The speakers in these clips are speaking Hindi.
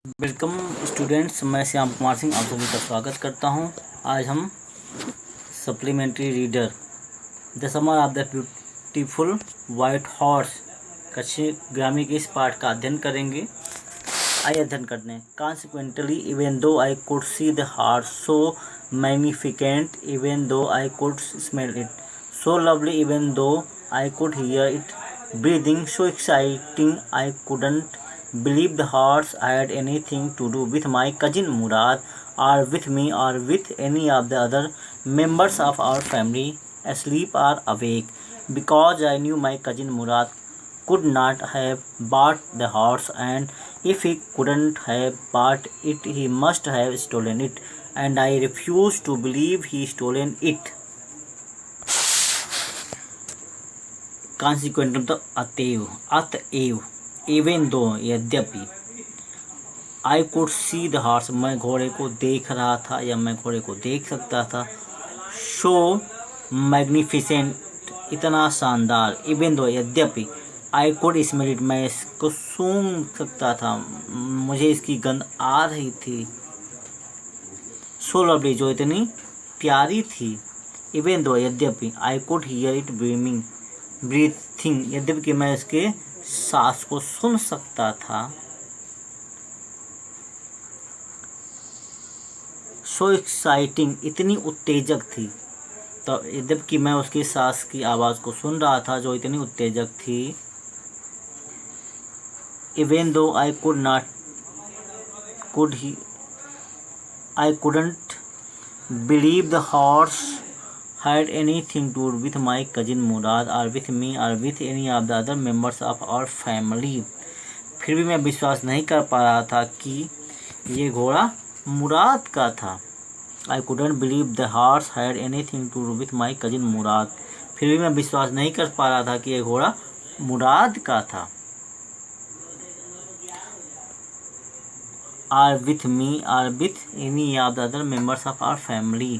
वेलकम स्टूडेंट्स, मैं श्याम कुमार सिंह आप सभी का स्वागत करता हूं। आज हम supplementary reader the summer of the beautiful white horse कच्चे ग्रामी के इस पाठ का अध्ययन करेंगे। आइए अध्ययन करते हैं। Consequently even though I could see the horse so magnificent, even though I could smell it so lovely, even though I could hear it breathing so exciting I couldn't believe the horse had anything to do with my cousin Murad, or with me, or with any of the other members of our family, asleep or awake, because I knew my cousin Murad could not have bought the horse, and if he couldn't have bought it he must have stolen it, and I refused to believe he stolen it. Consequent मतलब अतएव, इवन दो यद्यपि, आई कुड सी द हॉर्स मैं घोड़े को देख रहा था या मैं घोड़े को देख सकता था, शो मैग्निफिसेंट इतना शानदार, इवन दो यद्यपि, आई कुड स्मेल इट मैं इसको सूंघ सकता था, मुझे इसकी गंध आ रही थी, सो लवली जो इतनी प्यारी थी, इवन दो यद्यपि, आई कुड हियर इट ब्रीथिंग यद्यपि कि मैं इसके सांस को सुन सकता था, सो एक्साइटिंग इतनी उत्तेजक थी, तो यद्यपि कि मैं उसकी सांस की आवाज़ को सुन रहा था जो इतनी उत्तेजक थी, even though I couldn't believe the horse had anything to do with my cousin Murad, or with me, or with any of the other members of our family. फिर भी मैं विश्वास नहीं कर पा रहा था कि ये घोड़ा मुराद का था। I couldn't believe the horse had anything to do with my cousin Murad. फिर भी मैं विश्वास नहीं कर पा रहा था कि ये घोड़ा मुराद का था। Or with me, or with any of the other members of our family.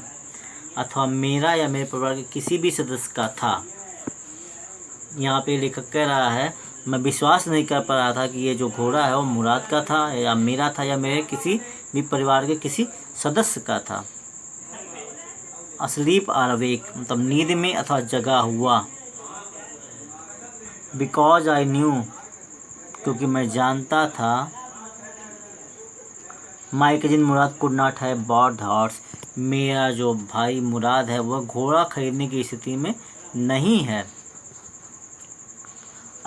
अथवा मेरा या मेरे परिवार के किसी भी सदस्य का था। यहाँ पे लेखक कह रहा है मैं विश्वास नहीं कर पा रहा था कि ये जो घोड़ा है वो मुराद का था या मेरा था या मेरे किसी भी परिवार के किसी सदस्य का था। अस्लीप और अवेक मतलब नींद में अथवा जगा हुआ। बिकॉज आई न्यू क्योंकि मैं जानता था, my cousin Murad could not have bought the horse मेरा जो भाई मुराद है वह घोड़ा खरीदने की स्थिति में नहीं है।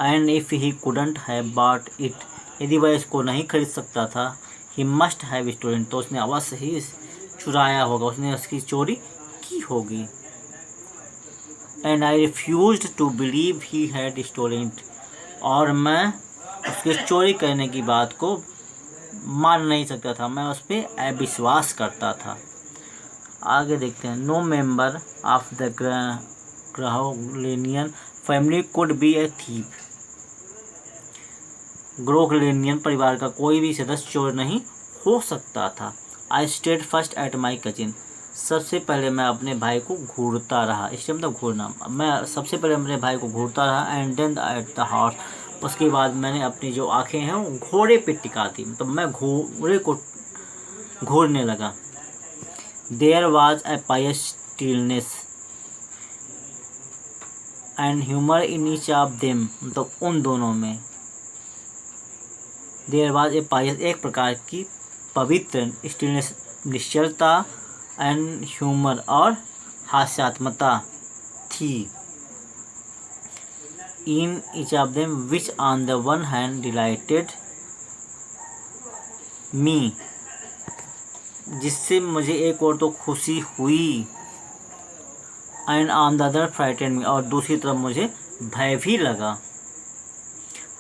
And if he couldn't have bought it यदि वह इसको नहीं खरीद सकता था, ही मस्ट हैव स्टोलन तो उसने अवश्य ही चुराया होगा, उसने उसकी चोरी की होगी। And I refused to believe he had stolen it और मैं उसके चोरी करने की बात को मान नहीं सकता था, मैं उस पर अविश्वास करता था। आगे देखते हैं। No member of the Grohlenian family could be a thief Grohlenian परिवार का कोई भी सदस्य चोर नहीं हो सकता था। I stayed first at my cousin सबसे पहले मैं अपने भाई को घूरता रहा, इससे मतलब घूरना, मैं सबसे पहले अपने भाई को घूरता रहा। And then at the horse उसके बाद मैंने अपनी जो आंखें हैं वो घोड़े पे टिका दी, मतलब मैं घोड़े को घूरने लगा। There was a pious stillness and humour in each of them मतलब उन दोनों में। देयर वॉज ए पायस एक प्रकार की पवित्र, स्टिलनेस निश्चलता, एंड ह्यूमर और हास्यात्मकता थी। In each of them which on the one hand delighted me जिससे मुझे एक और तो खुशी हुई, and on the other frighten me और दूसरी तरफ मुझे भय भी लगा।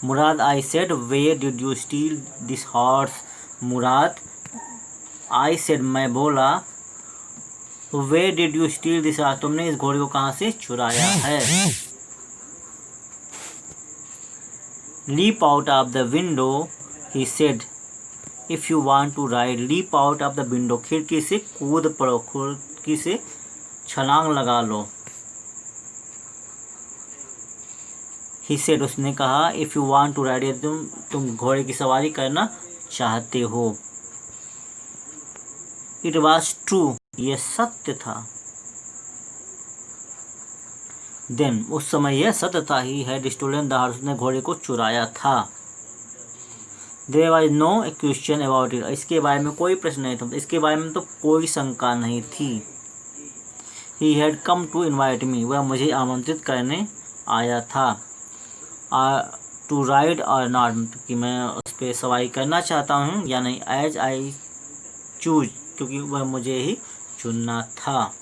Mourad I said where did you steal this horse Mourad I said मैं बोला, where did you steal this horse तुमने इस घोड़े को कहाँ से चुराया है। Leap out of the window he said if you want to ride leap out of the window खिड़की से कूद पड़ो, खिड़की से छलांग लगा लो। ही सेड उसने कहा, if you want to ride तुम घोड़े की सवारी करना चाहते हो। इट वॉज ट्रू, यह सत्य था। देन, उस समय यह सत्य था, he had stolen the horse, उसने घोड़े को चुराया था। There was no question about it, इसके बारे में कोई प्रश्न नहीं था, इसके बारे में तो कोई शंका नहीं थी। He had come to invite me, वह मुझे आमंत्रित करने आया था। टू राइड और नॉट, कि मैं उस पर सवारी करना चाहता हूँ या नहीं। एज आई चूज, क्योंकि वह मुझे ही चुनना था।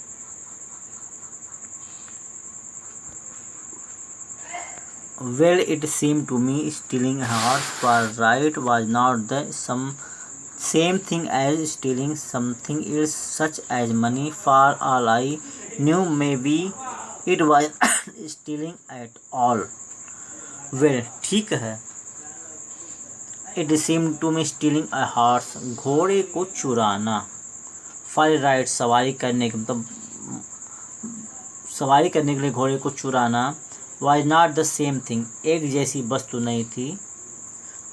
Well, it seemed to me stealing a horse for a ride was not the same thing as stealing something else, such as money. For all I knew, maybe it was stealing at all. Well, ठीक है। It seemed to me stealing a horse, घोड़े को चुराना। For a ride, सवारी करने के मतलब सवारी करने के लिए घोड़े को चुराना। Was not the same thing, एक जैसी वस्तु नहीं थी।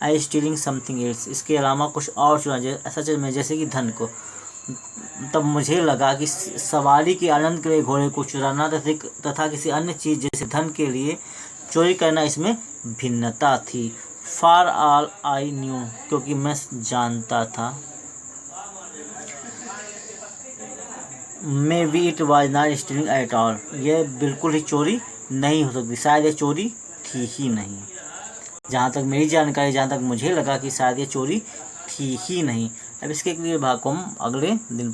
I stealing something else, इसके अलावा कुछ और चुराना, सच में जैसे कि धन को। तब मुझे लगा कि सवारी के आनंद के लिए घोड़े को चुराना तथा किसी अन्य चीज़ जैसे धन के लिए चोरी करना, इसमें भिन्नता थी। For all I knew, क्योंकि मैं जानता था। Maybe it was not stealing at all, यह बिल्कुल ही चोरी नहीं हो सकती, शायद ये चोरी थी ही नहीं। जहाँ तक मेरी जानकारी, जहाँ तक मुझे लगा कि शायद ये चोरी थी ही नहीं। अब इसके अगले भाग को हम अगले दिन